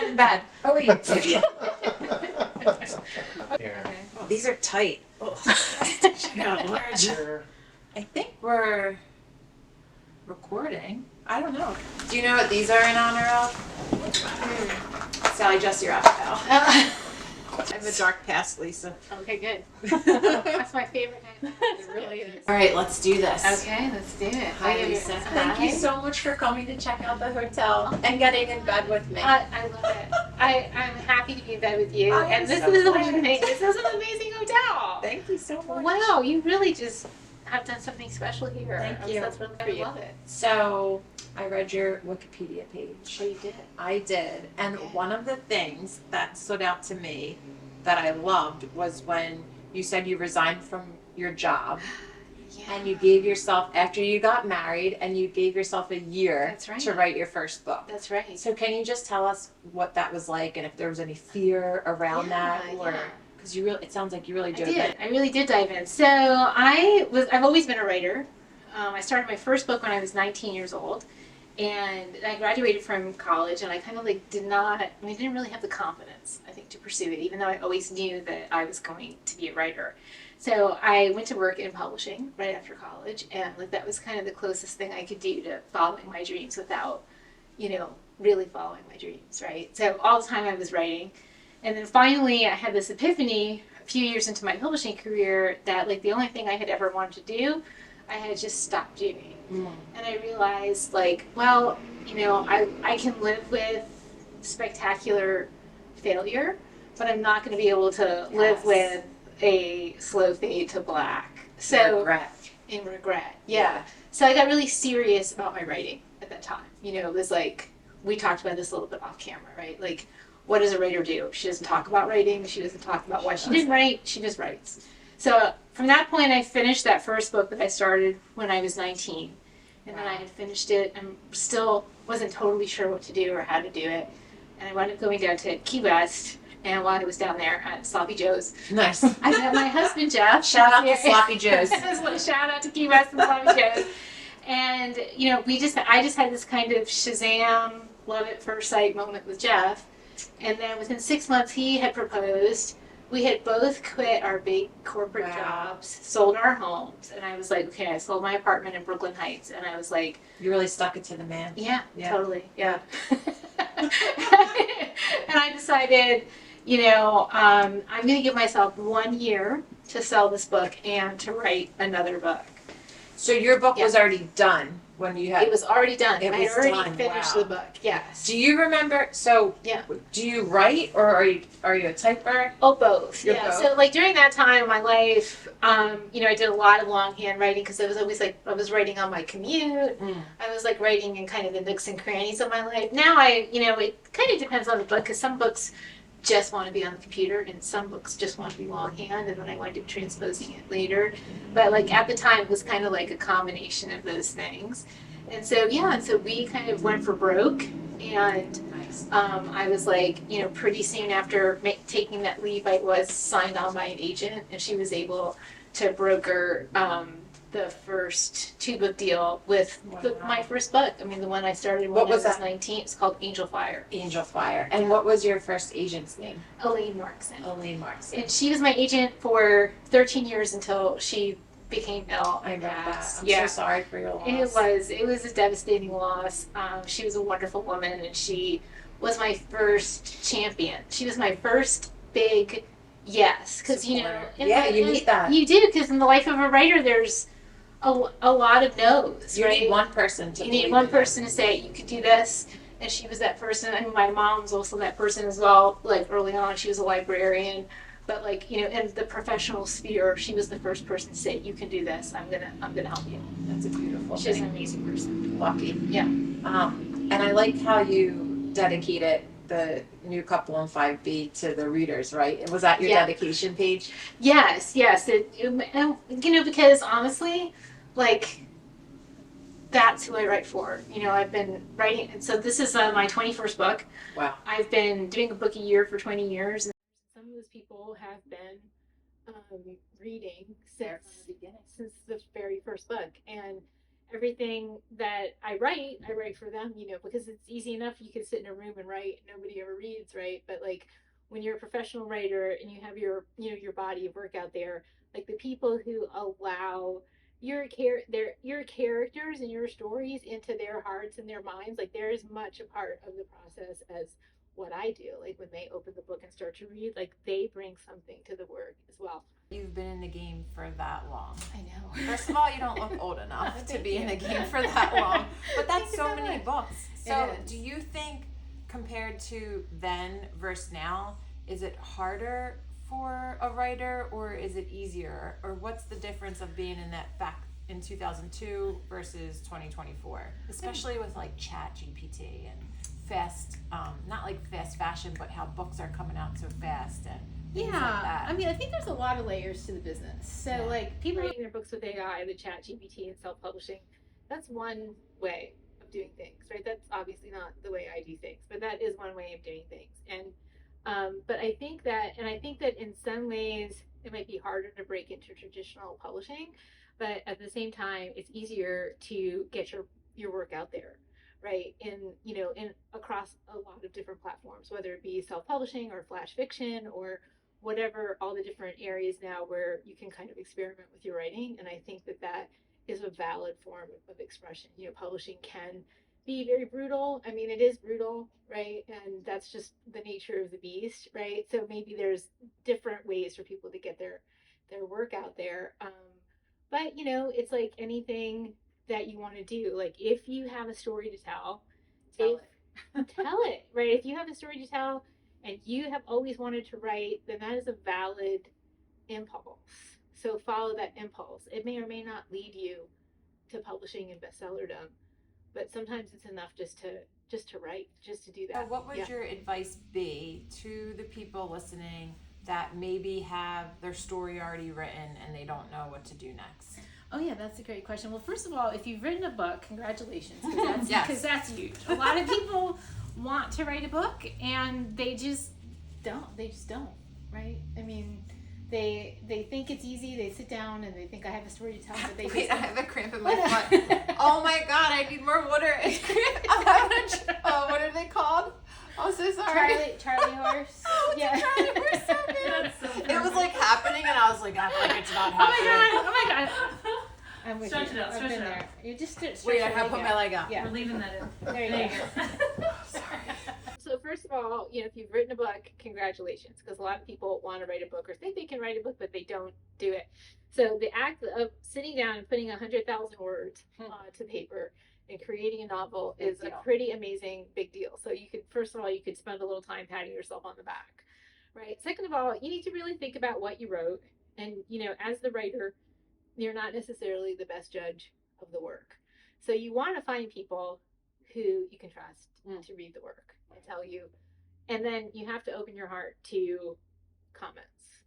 in bed. Oh wait. Here. These are tight. Oh. Here. I think we're recording. I don't know. Do you know what these are in honor of? Sally, just your out, pal. I have a dark past, Lisa. Okay, good. That's my favorite kind of It really is. All right, let's do this. Okay, let's do it. Hi, Lisa. Thank you so much for coming to check out the hotel and getting in bed with me. I love it. I'm happy to be in bed with you. I am And this so is glad. amazing. This is an amazing hotel. Thank you so much. Wow, you really just have done something special here. Thank you. That's really great. I love it. So, I read your Wikipedia page. Oh, you did? I did. And Okay. one of the things that stood out to me that I loved was when you said you resigned from your job Yeah. and you gave yourself, after you got married, and you gave yourself a year That's right. to write your first book. That's right. So can you just tell us what that was like and if there was any fear around that, or because you really, it sounds like you really I did. did. I really did dive in. So I've always been a writer. I started my first book when I was 19 years old, and I graduated from college, and I kind of didn't really have the confidence, I think, to pursue it, even though I always knew that I was going to be a writer. So I went to work in publishing right after college, and that was kind of the closest thing I could do to following my dreams without, really following my dreams, right? So all the time I was writing. And then finally I had this epiphany a few years into my publishing career that the only thing I had ever wanted to do, I had just stopped doing. And I realized I can live with spectacular failure, but I'm not going to be able to live with a slow fade to black. So regret. Yeah. So I got really serious about my writing at that time. It was we talked about this a little bit off camera, right? What does a writer do? She doesn't talk about writing. She doesn't talk about why she didn't write. She just writes. So from that point, I finished that first book that I started when I was 19. And then I had finished it and still wasn't totally sure what to do or how to do it. And I wound up going down to Key West. And while I was down there at Sloppy Joe's, Nice. I met my husband, Jeff. Shout out to Sloppy Joe's. Shout out to Key West and Sloppy Joe's. And, I just had this kind of Shazam, love at first sight moment with Jeff. And then within 6 months, he had proposed. We had both quit our big corporate jobs, sold our homes. And I was like, okay, I sold my apartment in Brooklyn Heights. And I was like, You really stuck it to the man. yeah. Totally. Yeah. And I decided, I'm going to give myself 1 year to sell this book and to write another book. So your book was already done when you had. It was already done. It I was had already done. finished Wow. the book. Yes. Do you remember? So do you write, or are you a typer? Oh, both. You're Yeah. both? So during that time in my life, I did a lot of longhand writing because I was always I was writing on my commute. I was writing in kind of the nooks and crannies of my life. Now it kind of depends on the book because some books just want to be on the computer and some books just want to be longhand, and then I wind up transposing it later. But at the time it was kind of a combination of those things. And so we kind of went for broke, and I was pretty soon after taking that leap, I was signed on by an agent, and she was able to broker the first 2-book deal with my first book. I mean, the one I started when I was 19. It's called Angel Fire. Angel Fire. And what was your first agent's name? Elaine Markson. Elaine Markson. And she was my agent for 13 years until she became ill. I read that. I'm so sorry for your loss. It was a devastating loss. She was a wonderful woman, and she was my first champion. She was my first big yes, because you need that. You do, because in the life of a writer, there's a lot of no's. You need one person to. You need one person to say you could do this, and she was that person. I mean, my mom's also that person as well. Early on, she was a librarian. But in the professional sphere, she was the first person to say, "You can do this. I'm gonna help you." That's a beautiful thing. She's an amazing person. Lucky. Yeah. And I like how you dedicated the new couple on 5B to the readers, right? Was that your dedication page? Yes. Because honestly, that's who I write for. I've been writing, and so this is my 21st book. Wow. I've been doing a book a year for 20 years. Some of those people have been reading since the very first book, and everything that I write for them, you know, because it's easy enough. You can sit in a room and write. Nobody ever reads, right? But like when you're a professional writer and you have your, you know, your body of work out there, like the people who allow your characters and your stories into their hearts and their minds, like they're as much a part of the process as what I do. Like when they open the book and start to read, like they bring something to the work as well. You've been in the game for that long. I know. First of all, you don't look old enough to Thank be you. in the game for that long. But that's Thank you so so many much. books. So It is. do you think compared to then versus now, is it harder for a writer or is it easier? Or what's the difference of being in that back in 2002 versus 2024? Especially with like Chat GPT and fast, not like fast fashion, but how books are coming out so fast and things like that. I mean, I think there's a lot of layers to the business. So, Yeah. like, People writing their books with AI, the Chat GPT, and self-publishing, that's one way of doing things, right? That's obviously not the way I do things, but that is one way of doing things. And but I think that, in some ways it might be harder to break into traditional publishing, but at the same time, it's easier to get your work out there, right? In, you know, in across a lot of different platforms, whether it be self-publishing or flash fiction or whatever, all the different areas now where you can kind of experiment with your writing. And I think that that is a valid form of expression. You know, publishing can be very brutal. I mean, it is brutal, right? And that's just the nature of the beast, right? So maybe there's different ways for people to get their work out there. But you know, it's like anything that you want to do. Like if you have a story to tell, Tell tell it, right? If you have a story to tell and you have always wanted to write, then that is a valid impulse. So follow that impulse. It may or may not lead you to publishing and bestsellerdom, but sometimes it's enough just to write, just to do So that. what would Yeah. your advice be to the people listening that maybe have their story already written and they don't know what to do next? oh yeah, that's a great question. Well, first of all, if you've written a book, congratulations, because that's, Yes. because that's huge. A lot of people want to write a book and they just don't. They just don't, right? I mean, they think it's easy. They sit down and they think I have a story to tell, but they Wait, just I have a cramp in my foot. Oh my god, I need more water. It's cramp. I'm having what are they called? I'm so sorry. Charlie horse. Oh, it's Yeah. a Charlie horse. So good. That's so It was like happening, and I was like, I feel like it's not happening. Oh my god. I'm with Stretch you. it out, I've stretch been it there. out. You just stretch Wait, I your have to leg put my leg out. Yeah. We're leaving that in. There you There go. you go. Sorry. So first of all, you know, if you've written a book, congratulations, because a lot of people want to write a book or think they can write a book, but they don't do it. So the act of sitting down and putting 100,000 words to paper and creating a novel Big is a deal. pretty amazing big deal. So you could, first of all, you could spend a little time patting yourself on the back, right? Second of all, you need to really think about what you wrote. And, you know, as the writer, you're not necessarily the best judge of the work. So you want to find people who you can trust to read the work and tell you. And then you have to open your heart to comments.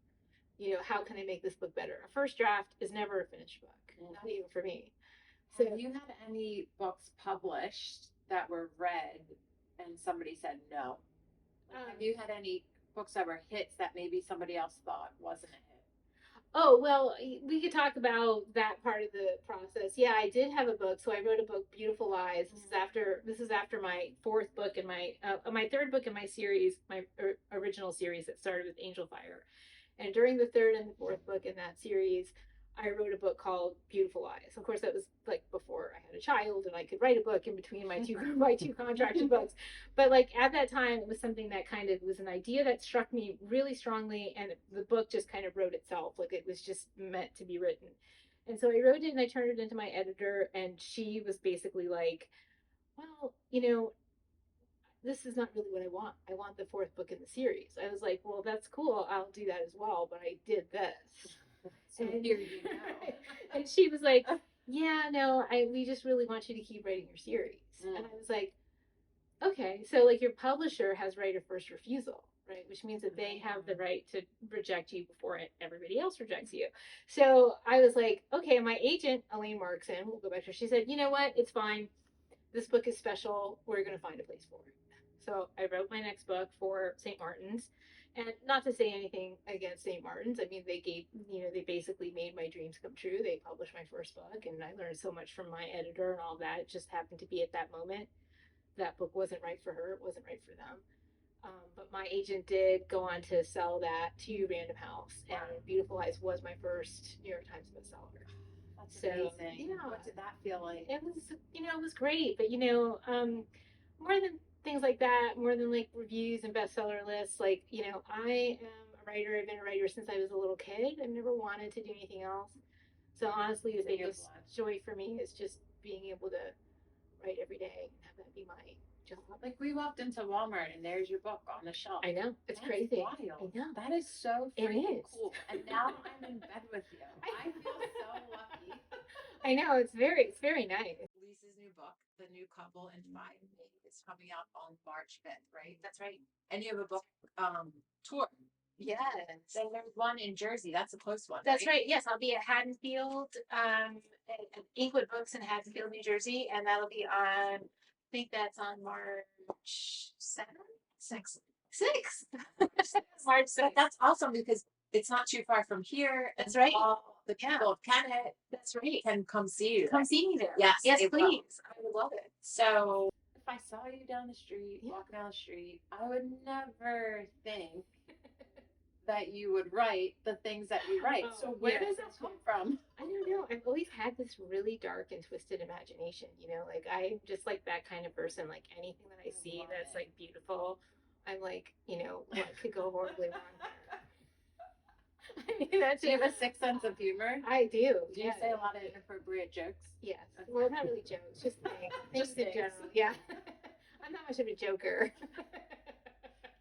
You know, how can I make this book better? A first draft is never a finished book, not even for me. So Have you had any books published that were read and somebody said no? Have you had any books that were hits that maybe somebody else thought wasn't a hit? Oh, well, we could talk about that part of the process. Yeah, I did have a book. So I wrote a book, Beautiful Lies. This is after my fourth book in my third book in my series, my original series that started with Angel Fire. And during the third and the fourth book in that series, I wrote a book called Beautiful Lies. Of course, that was like before I had a child and I could write a book in between my two contracted books. But like at that time, it was something that kind of was an idea that struck me really strongly, and the book just kind of wrote itself. Like it was just meant to be written. And so I wrote it and I turned it into my editor, and she was basically like, well, you know, this is not really what I want. I want the fourth book in the series. I was like, well, that's cool. I'll do that as well. But I did this. So And- here you go. And she was like, yeah, no, we just really want you to keep writing your series. Mm. And I was like, okay. So like your publisher has right of first refusal, right? Which means that they have the right to reject you before everybody else rejects you. So I was like, okay, my agent, Elaine Markson, we'll go back to her. She said, you know what? It's fine. This book is special. We're going to find a place for it. So I wrote my next book for St. Martin's, And not to say anything against St. Martin's. I mean, they basically made my dreams come true. They published my first book, and I learned so much from my editor and all that. It just happened to be at that moment that book wasn't right for her. It wasn't right for them. But my agent did go on to sell that to Random House, and Beautiful Lies was my first New York Times bestseller. That's So, amazing. yeah. What did that feel like? It was, it was great. But more than things like that, more than like reviews and bestseller lists, like I am a writer. I've been a writer since I was a little kid. I've never wanted to do anything else. So honestly, the biggest joy for me is just being able to write every day and have that be my job. Like we walked into Walmart and there's your book on the shelf. I know. It's That's crazy. wild. I know. That is so It freaking is. cool. And now I'm in bed with you. I feel so lucky. I know. It's very nice. Lisa's new book, The New Couple in 5 Days, is coming out on March 5th, right? That's right. And you have a book tour. Yes. Then there's one in Jersey. That's a close one. That's right. Yes, I'll be at Haddonfield, at Inkwood Books in Haddonfield, New Jersey, and that'll be on. I think that's on March 6th. March 6th. But that's awesome because it's not too far from here. That's right. All the people of Canada That's right. can come see you. Come see me there. Yes, Yes, they will. please. I would love it. So if I saw you down the street, Yeah. walking down the street, I would never think that you would write the things that you write. Oh, So where yeah, does that that's come true. from? I don't know. I've always had this really dark and twisted imagination. Like I'm just like that kind of person. Like anything that I see that's like beautiful, I'm like, what could go horribly wrong here? I mean, that's Do you have a sick sense of humor? I do. Do you say a lot of inappropriate jokes? Yes. Well, not really jokes, just things. Just in things. general. Yeah. I'm not much of a joker.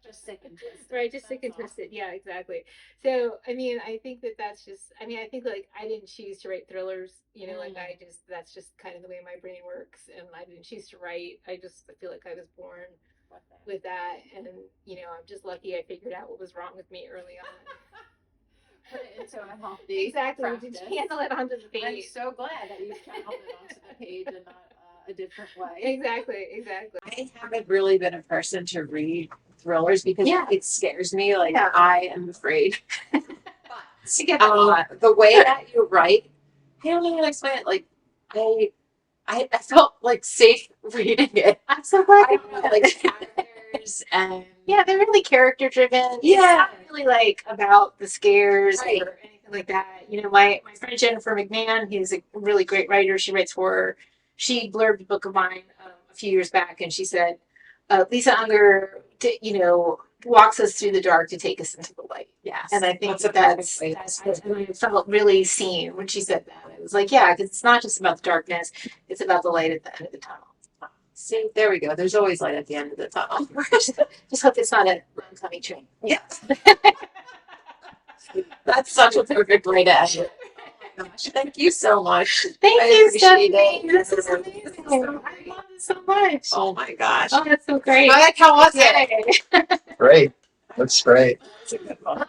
Just sick and twisted. Right, just sick and That's all. twisted. Yeah, exactly. So, I mean, I think that's just, I think like I didn't choose to write thrillers, like that's just kind of the way my brain works. And I didn't choose to write. I feel like I was born with that. And, I'm just lucky I figured out what was wrong with me early on. Put it into a healthy Exactly. practice. To channel it onto the page. I'm so glad that you channeled it onto the page and not a different way. Exactly. I haven't really been a person to read thrillers because it scares me. Like Yeah. I am afraid. But I get that. the way that you write, I don't know how to explain it. Like I felt like safe reading it. I'm so glad. I don't know, like characters and Yeah, they're really character driven. Yeah. It's not really like about the scares Right. or anything like that. My friend Jennifer McMahon, who's a really great writer, she writes horror. She blurbed a book of mine a few years back, and she said, Lisa Unger, walks us through the dark to take us into the light. yes. And I think that's I felt really seen when she said that. It was like, yeah, because it's not just about the darkness, it's about the light at the end of the tunnel. See, there we go. There's always light at the end of the tunnel. Just hope it's not an oncoming train. Yeah. That's such a perfect way to end it. Oh my gosh. Thank you so much. Thank I you, appreciate Stephanie. it. This is amazing. I love it so much. Oh my gosh. Oh, that's so great. How was it? Great. Looks great. That's a good one.